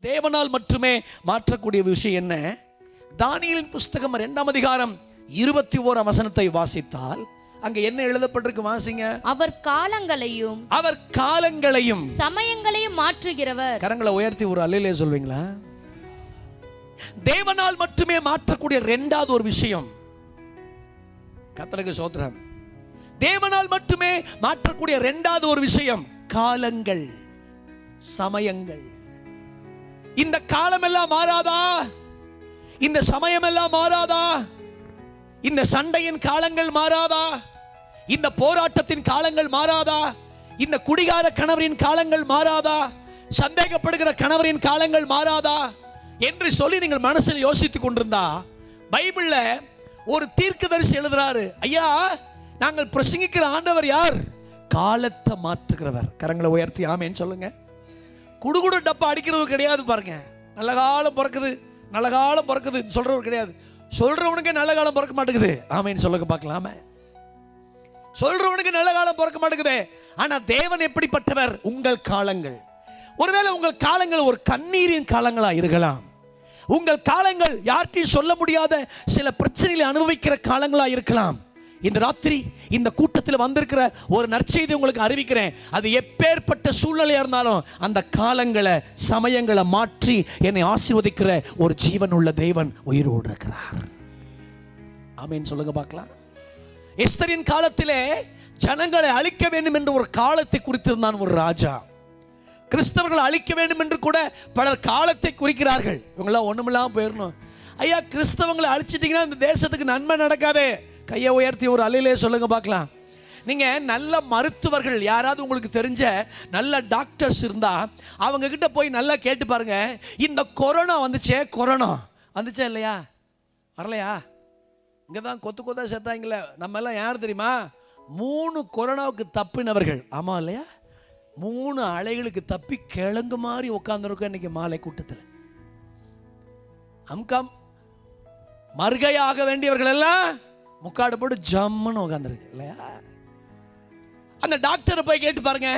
தேவனால் மட்டுமே மாற்றக்கூடிய விஷயம் என்ன? தானியேலின் புஸ்தகம் 2ஆம் அதிகாரம் 21ஆம் வசனத்தை வாசித்தால் அங்க என்ன எழுதப்பட்டிருக்கு? வாசிங்க. அவர் காலங்களையும் சமயங்களையும் மாற்றுகிறவர். கரங்களை உயர்த்தி ஒரு அல்லேலூயா சொல்வீங்களா? தேவனால் மட்டுமே மாற்றக்கூடிய இரண்டாவது ஒரு விஷயம், கர்த்தருக்கு ஸ்தோத்திரம், தேவனால் மட்டுமே மாற்றக்கூடிய இரண்டாவது ஒரு விஷயம் காலங்கள், சமயங்கள். இந்த காலம் எல்லாம் மாறாதா? இந்த சமயம் எல்லாம் மாறாதா? இந்த சண்டையின் காலங்கள் மாறாதா? இந்த போராட்டத்தின் காலங்கள் மாறாதா? இந்த குடிகார கணவரின் காலங்கள் மாறாதா? சந்தேகப்படுகிற கணவரின் காலங்கள் மாறாதா என்று சொல்லி நீங்கள் மனசில் யோசித்துக் கொண்டிருந்தா, பைபிள்ல ஒரு தீர்க்கதரிசி எழுதுறாரு, ஐயா நாங்கள் பிரசங்கிக்கிற ஆண்டவர் யார்? காலத்தை மாற்றுகிறவர். கரங்களை உயர்த்தி ஆமேன்னு சொல்லுங்க. குடுகுடு டப்பா அடிக்கிறது கிடையாது பாருங்க. நல்ல காலம் பிறக்குது, நல்ல காலம் பிறக்குது சொல்றவர் கிடையாது. சொல்றவனுக்கு நல்ல காலம் பிறக்க மாட்டேங்குது. ஆமேன்னு சொல்லுங்க பார்க்கலாமே. சொல்றவனுக்கு நல்ல காலம் பிறக்க மாட்டேங்குது. ஆனா தேவன் எப்படிப்பட்டவர்? உங்கள் காலங்கள், ஒருவேளை உங்கள் காலங்கள் ஒரு கண்ணீரின் காலங்களா இருக்கலாம். உங்கள் காலங்கள் யார்கிட்டையும் சொல்ல முடியாத சில பிரச்சனைகளை அனுபவிக்கிற காலங்களா இருக்கலாம். இந்த ராத்திரி இந்த கூட்டத்தில் வந்திருக்கிற ஒரு நற்செய்தி உங்களுக்கு அறிவிக்கிறேன். அது எப்பேற்பட்ட சூழ்நிலையா இருந்தாலும் அந்த காலங்களை, சமயங்களை மாற்றி என்னை ஆசீர்வதிக்கிற ஒரு ஜீவன் உள்ள தேவன் உயிரோடு இருக்கிறார். ஆமென் சொல்லுங்க பார்க்கலாம். எஸ்தரின் காலத்திலே ஜனங்களை அழிக்க வேண்டும் என்று ஒரு காலத்தை குறித்திருந்தான் ஒரு ராஜா. கிறிஸ்தவர்கள் அழிக்க வேண்டும் என்று கூட பலர் காலத்தை குறிக்கிறார்கள். இவங்களாம் ஒண்ணுமில்லாம போயிடணும். ஐயா, கிறிஸ்தவங்களை அழிச்சிட்டீங்கன்னா இந்த தேசத்துக்கு நன்மை நடக்காதே. கையை உயர்த்தி ஒரு அல்லையிலே சொல்லுங்க பார்க்கலாம். நீங்க நல்ல மருத்துவர்கள் யாராவது உங்களுக்கு தெரிஞ்ச நல்ல டாக்டர்ஸ் இருந்தா அவங்க கிட்ட போய் நல்லா கேட்டு பாருங்க. இந்த கொரோனா வந்துச்சே, கொரோனா வந்துச்சா இல்லையா? வரலையா? இங்கே தான் கொத்து கொத்தா செத்தாங்களே. நம்ம எல்லாம் யார் தெரியுமா? 3 கொரோனாவுக்கு தப்பினவர்கள். ஆமா இல்லையா? 3 அலைகளுக்கு தப்பி கிழங்கு மாதிரி உட்கார்ந்துருக்கோம் இன்னைக்கு மாலை கூட்டத்தில். அம்கம் மறுகையாக வேண்டியவர்கள் எல்லாம் முக்காடு போட்டு ஜம்முன்னு உட்காந்துருக்கு இல்லையா? அந்த டாக்டரை போய் கேட்டு பாருங்க.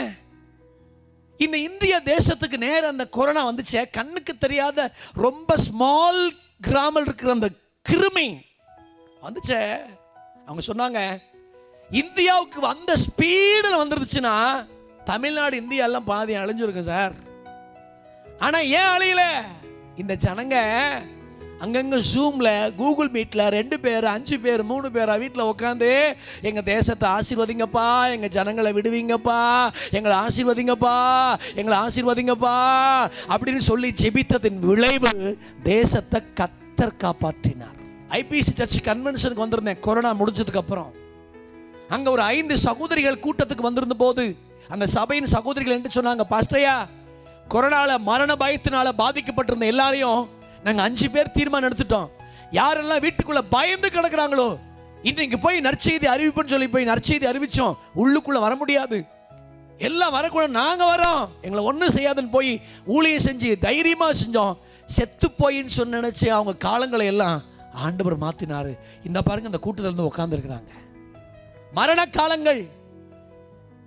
இந்த இந்திய தேசத்துக்கு நேரம் அந்த கொரோனா வந்துச்சே, கண்ணுக்கு தெரியாத ரொம்ப ஸ்மால் கிராமல் இருக்கிற அந்த கிருமி வந்துச்சே, அவங்க சொன்னாங்க இந்தியாவுக்கு வந்த ஸ்பீடில் வந்துருச்சுன்னா தமிழ்நாடு இந்தியா எல்லாம் பாதி அழிஞ்சிருக்கும் சார். ஆனா ஏன் அழியல? இந்த ஜனங்க அங்கங்க ஜூம்ல, கூகுள் மீட்ல 2 பேர் 5 பேர் 3 பேரா வீட்டில் உட்காந்து எங்க தேசத்தை ஆசீர்வதிங்கப்பா, எங்க ஜனங்களை விடுவீங்கப்பா, எங்களை ஆசீர்வதிங்கப்பா, எங்களை ஆசீர்வதிங்கப்பா அப்படின்னு சொல்லி ஜெபித்ததின் விளைவு தேசத்தை கர்த்தர் காப்பாற்றினார். ஐபிசி சர்ச் கன்வென்ஷனுக்கு வந்திருந்தேன் கொரோனா முடிஞ்சதுக்கு அப்புறம். அங்க ஒரு 5 சகோதரிகள் கூட்டத்துக்கு வந்திருந்த போது அந்த சபையின் சகோதரிகள் என்று சொன்னாங்க, பாஸ்டரையா கொரோனால மரண பயத்தினால பாதிக்கப்பட்டிருந்த எல்லாரையும் நாங்கள் 5 பேர் தீர்மானம் எடுத்துட்டோம். யாரெல்லாம் வீட்டுக்குள்ள பயந்து கிடக்குறாங்களோ இன்றைக்கு போய் நற்செய்தி அறிவிப்புன்னு சொல்லி போய் நற்செய்தி அறிவிச்சோம். உள்ளுக்குள்ள வர முடியாது, எல்லாம் வரக்கூட நாங்க வரோம், எங்களை ஒன்றும் செய்யாதுன்னு போய் ஊழியம் செஞ்சு தைரியமா செஞ்சோம். செத்து போயின்னு சொன்ன நினைச்சு அவங்க காலங்களை எல்லாம் ஆண்டவர் மாத்தினாரு. இந்த பாருங்க இந்த கூட்டத்தில் இருந்து உட்கார்ந்து இருக்கிறாங்க. மரண காலங்கள்,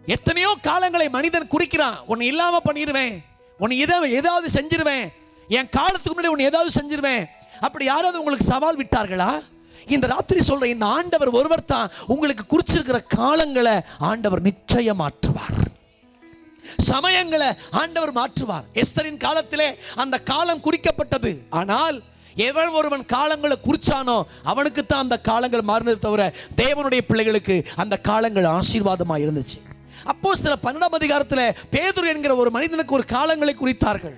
எத்தனையோ காலங்களை மனிதன் குறிக்கிறான். உன்னை இல்லாம பண்ணிடுவேன், உன்னை ஏதாவது செஞ்சிருவேன், என் காலத்துக்கு முன்னாடி உன்னை ஏதாவது செஞ்சிருவேன். அப்படி யாராவது உங்களுக்கு சவால் விட்டார்களா? இந்த ராத்திரி சொல்ற இந்த ஆண்டவர் ஒருவர் தான் உங்களுக்கு குறிச்சிருக்கிற காலங்களை ஆண்டவர் நிச்சயம் மாற்றுவார். சமயங்களை ஆண்டவர் மாற்றுவார். எஸ்தரின் காலத்திலே அந்த காலம் குறிக்கப்பட்டது. ஆனால் எவன் ஒருவன் காலங்களை குறிச்சானோ அவனுக்கு தான் அந்த காலங்கள் மாறினது தவிர தேவனுடைய பிள்ளைகளுக்கு அந்த காலங்கள் ஆசீர்வாதமா இருந்துச்சு. அப்போஸ்தலர் 12ஆம் அதிகாரத்தில் பேதுரு என்கிற ஒரு மனிதனுக்கு ஒரு காலங்களை குறித்தார்கள்.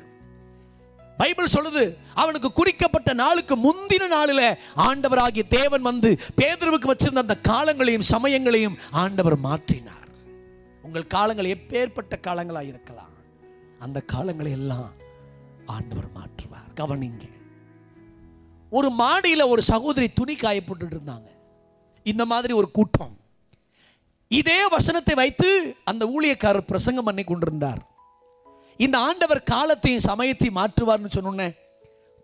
பைபிள் சொல்லுது, அவனுக்கு குறிக்கப்பட்ட நாளுக்கு முந்தின நாளில் ஆண்டவராகிய தேவன் வந்து பேதுருவுக்கு வச்சிருந்த அந்த காலங்களையும் சமயங்களையும் ஆண்டவர் மாற்றினார். உங்கள் காலங்கள் எப்பேற்பட்ட காலங்களாக இருக்கலாம், அந்த காலங்களை எல்லாம் ஆண்டவர் மாற்றுவார். கவனிங்க. ஒரு மாடியில ஒரு சகோதரி துணி காய போட்டுட்டு இருந்தாங்க. இந்த மாதிரி ஒரு கூட்டம் இதே வசனத்தை வைத்து அந்த ஊழியக்காரர் பிரசங்கம் பண்ணி கொண்டிருந்தார். இந்த ஆண்டவர் காலத்தையும் சமயத்தையும் மாற்றுவார்னு சொன்னோன்னே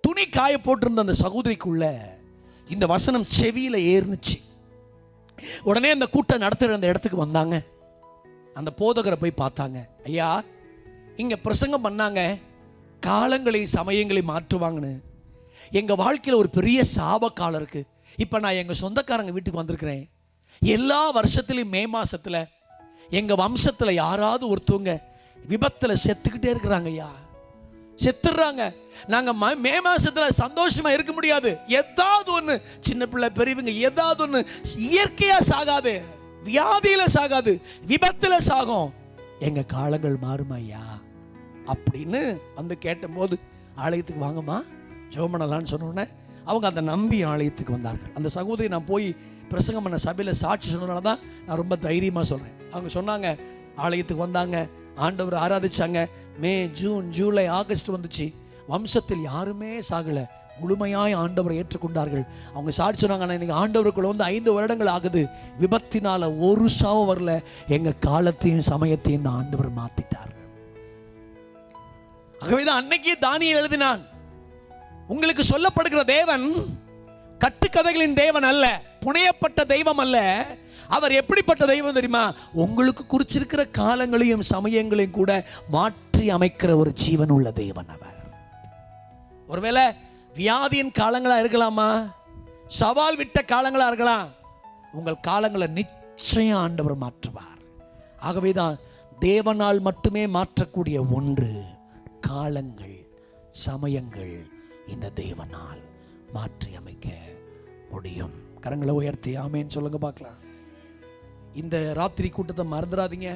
துணி காய போட்டிருந்த அந்த சகோதரிக்குள்ள இந்த வசனம் செவியில ஏறுனுச்சு. உடனே அந்த கூட்டம் நடத்துகிற அந்த இடத்துக்கு வந்தாங்க. அந்த போதகரை போய் பார்த்தாங்க. ஐயா, இங்க பிரசங்கம் பண்ணாங்க, காலங்களையும் சமயங்களையும் மாற்றுவாங்கன்னு எங்கள் வாழ்க்கையில் ஒரு பெரிய சாப காலம் இருக்குது. இப்போ நான் எங்கள் சொந்தக்காரங்க வீட்டுக்கு வந்திருக்கிறேன். எல்லா வருஷத்துலையும் மே மாதத்தில் எங்கள் வம்சத்தில் யாராவது ஒருத்தவங்க விபத்தில் செத்துக்கிட்டே இருக்கிறாங்க ஐயா, செத்துடுறாங்க. நாங்கள் மே மாதத்தில் சந்தோஷமாக இருக்க முடியாது. ஏதாவது ஒன்று, சின்ன பிள்ளை பெரியவங்க ஏதாவது ஒன்று இயற்கையாக சாகாது, வியாதியில் சாகாது, விபத்தில் சாகும். எங்கள் காலங்கள் மாறுமா ஐயா அப்படின்னு வந்து கேட்டபோது, ஆலயத்துக்கு வாங்கம்மா ஜெபம் பண்ணலான்னு சொன்னோடனே அவங்க அதை நம்பி ஆலயத்துக்கு வந்தார்கள். அந்த சகோதரி நான் போய் பிரசங்கம் பண்ண சபையில் சாட்சி சொன்னதுனால தான் நான் ரொம்ப தைரியமாக சொல்கிறேன். அவங்க சொன்னாங்க, ஆலயத்துக்கு வந்தாங்க, ஆண்டவர் ஆராதிச்சாங்க. மே, ஜூன், ஜூலை, ஆகஸ்ட் வந்துச்சு, வம்சத்தில் யாருமே சாகலை, முழுமையாய் ஆண்டவரை ஏற்றுக்கொண்டார்கள். அவங்க சாட்சி சொன்னாங்க, ஆனால் இன்னைக்கு ஆண்டவருக்குள்ள வந்து 5 வருடங்கள் ஆகுது, விபத்தினால ஒரு சாவு வரல, எங்கள் காலத்தையும் சமயத்தையும் இந்த ஆண்டவர் மாற்றிட்டார். ஆகவேதான் அன்னைக்கு தானியேல் எழுதினான், உங்களுக்கு சொல்லப்படுகிற தேவன் கட்டுக்கதைகளின் தேவன் அல்ல, புனையப்பட்ட தெய்வம் அல்ல. அவர் எப்படிப்பட்ட தெய்வம் தெரியுமா? உங்களுக்கு குறிச்சிருக்கிற காலங்களையும் சமயங்களையும் கூட மாற்றி அமைக்கிற ஒரு ஜீவன் உள்ள தேவன் அவர். ஒருவேளை வியாதியின் காலங்களா இருக்கலாமா, சவால் விட்ட காலங்களா இருக்கலாம், உங்கள் காலங்களை நிச்சயம் ஆண்டவர் மாற்றுவார். ஆகவேதான் தேவனால் மட்டுமே மாற்றக்கூடிய ஒன்று காலங்கள், சமயங்கள் இந்த தேவனால் மாற்றி அமைக்க முடியும். கரங்களை உயர்த்தி ஆமேன்னு சொல்லுங்க பார்க்கலாம். இந்த ராத்திரி கூட்டத்தை மறந்துடாதீங்க.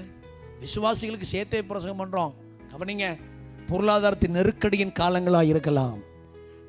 விசுவாசிகளுக்கு சேர்த்தே பிரசங்கம் பண்றோம், கவனிங்க. பொருளாதாரத்தின் நெருக்கடியின் காலங்களாக இருக்கலாம்,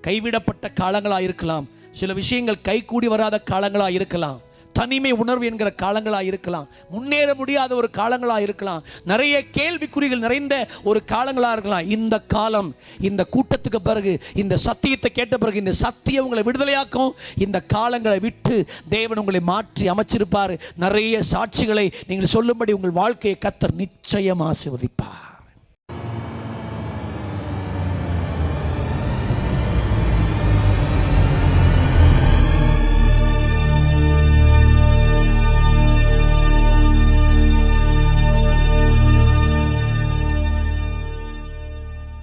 கைவிடப்பட்ட காலங்களாக இருக்கலாம், சில விஷயங்கள் கைகூடி வராத காலங்களாக இருக்கலாம், தனிமை உணர்வு என்கிற காலங்களாக இருக்கலாம், முன்னேற முடியாத ஒரு காலங்களாக இருக்கலாம், நிறைய கேள்விக்குறிகள் நிறைந்த ஒரு காலங்களாக இருக்கலாம். இந்த காலம், இந்த கூட்டத்துக்கு பிறகு, இந்த சத்தியத்தை கேட்ட பிறகு, இந்த சத்தியம் உங்களை விடுதலையாக்கும். இந்த காலங்களை விட்டு தேவன் உங்களை மாற்றி அமைச்சிருப்பார். நிறைய சாட்சிகளை நீங்கள் சொல்லும்படி உங்கள் வாழ்க்கையை கர்த்தர் நிச்சயம் ஆசீர்வதிப்பார்.